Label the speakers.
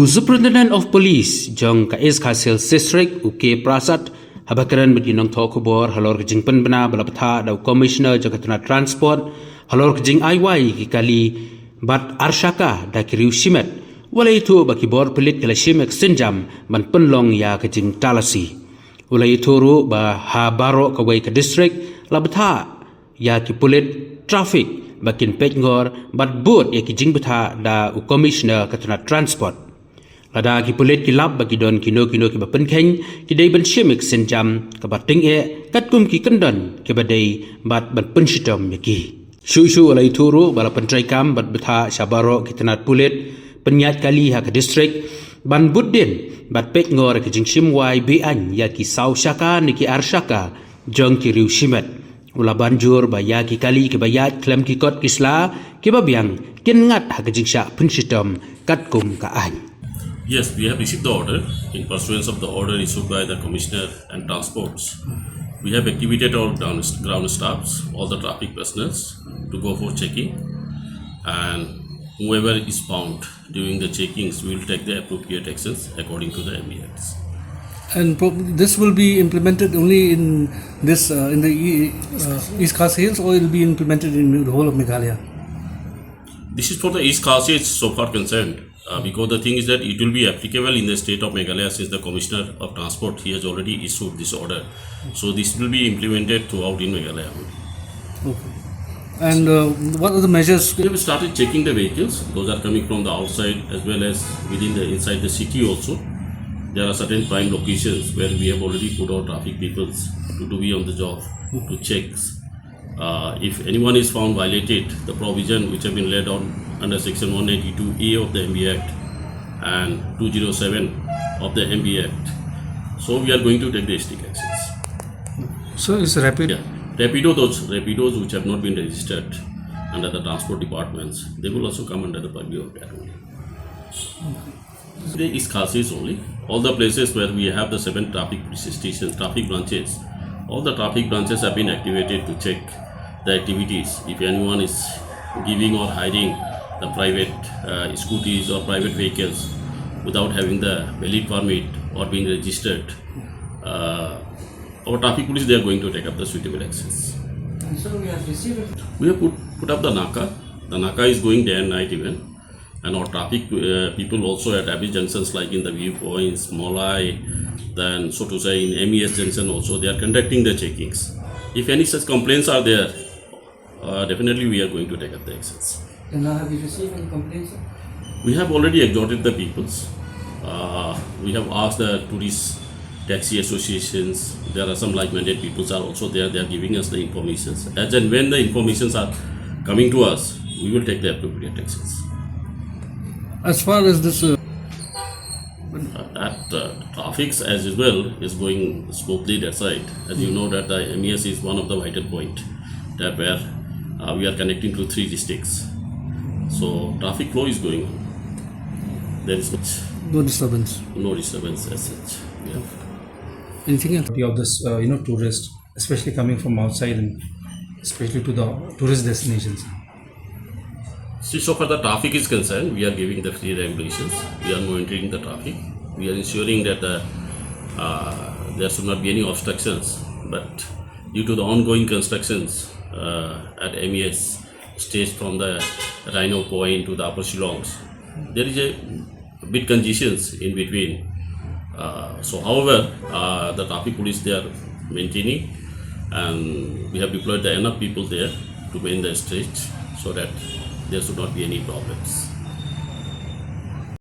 Speaker 1: Superintendent of Police Jong Kais Kasil District Uke Prasad Habakaran Bedinong Tokobor Halor Jing Penbena Balapatha Dau Commissioner Jagatana Transport Halor Jing aiwai Kikali Bat arshaka da kiriu shimet Walai itu bakibor pelit kala shimek senjam ban penlong ya kejing talasi Walai itu ru ba habaro kawai ke district Labatha ya ki pulit traffic bakin pejngor bat boat ya kijing betha da u commissioner katana transport lada ki pulit ki lab bagi don kino ki bapenkeng ki dei ban shimik senjam ka bat tyngeh katkum ki kendon ki badai bat ban pynshitom ya ki shu alai turu bala pentraikam bat betha sabaro ki tanat pulit penyat kali ha ka district ban buddin bat pejngor ki jing shimwai be an ya ki arshaka ni ki arshaka jong ki riu shimet Ula banjur baya ki kali ke bayat khlemkot kisla ke babiang ken ngat ha kejingsha pynshitom katkum ka an.
Speaker 2: Yes, we have received the order. In pursuance of the order issued by the Commissioner and Transports, we have activated our ground staffs, all the traffic personnel to go for checking, and whoever is found during the checkings, we will take the appropriate actions according to the MBX.
Speaker 3: And this will be implemented only in this in the East Khas Hills, or it will be implemented in the whole of Meghalaya?
Speaker 2: This is for the East Khas Hills so far concerned, because the thing is that it will be applicable in the state of Meghalaya since the Commissioner of Transport he has already issued this order. So this will be implemented throughout in Meghalaya.
Speaker 3: Okay. And what are the measures?
Speaker 2: We have started checking the vehicles. Those are coming from the outside as well as within the inside the city also. There are certain prime locations where we have already put our traffic peoples to be on the job to check if anyone is found violated the provision which have been laid on under section 182A of the MB Act and 207 of the MB Act. So we are going to take the strict actions.
Speaker 3: So it's rapid?
Speaker 2: Yeah. Rapidos which have not been registered under the transport departments, they will also come under the purview of that only. Today is Khas Hills only. All the places where we have the 7 traffic stations, traffic branches, all the traffic branches have been activated to check the activities. If anyone is giving or hiring the private scooties or private vehicles without having the valid permit or being registered, our traffic police, they are going to take up the suitable actions.
Speaker 3: And so we have received it.
Speaker 2: We have put up the naka. The naka is going day and night even. And our traffic people also at average junctions like in the viewpoints, Molai, then so to say in MES junction also, they are conducting the checkings. If any such complaints are there, definitely we are going to take up the actions.
Speaker 3: And now have you received any complaints?
Speaker 2: We have already exhorted the peoples. We have asked the tourist taxi associations. There are some like-minded peoples are also there. They are giving us the informations. As and when the informations are coming to us, we will take the appropriate actions.
Speaker 3: As far as this
Speaker 2: traffic as usual is going smoothly that side. As you know that the MES is one of the vital point that where we are connecting to 3 districts. So traffic flow is going on. There is
Speaker 3: no disturbance.
Speaker 2: No disturbance as such. Yeah.
Speaker 3: Anything else?
Speaker 4: Of this, tourists, especially coming from outside and especially to the tourist destinations.
Speaker 2: See, so far the traffic is concerned, we are giving the clear regulations. We are monitoring the traffic. We are ensuring that there should not be any obstructions. But due to the ongoing constructions at MES, stage from the Rhino Point to the Upper Shillongs, there is a bit congestions in between. So, however, the traffic police they are maintaining, and we have deployed enough people there to main the stage so that there should not be any problems.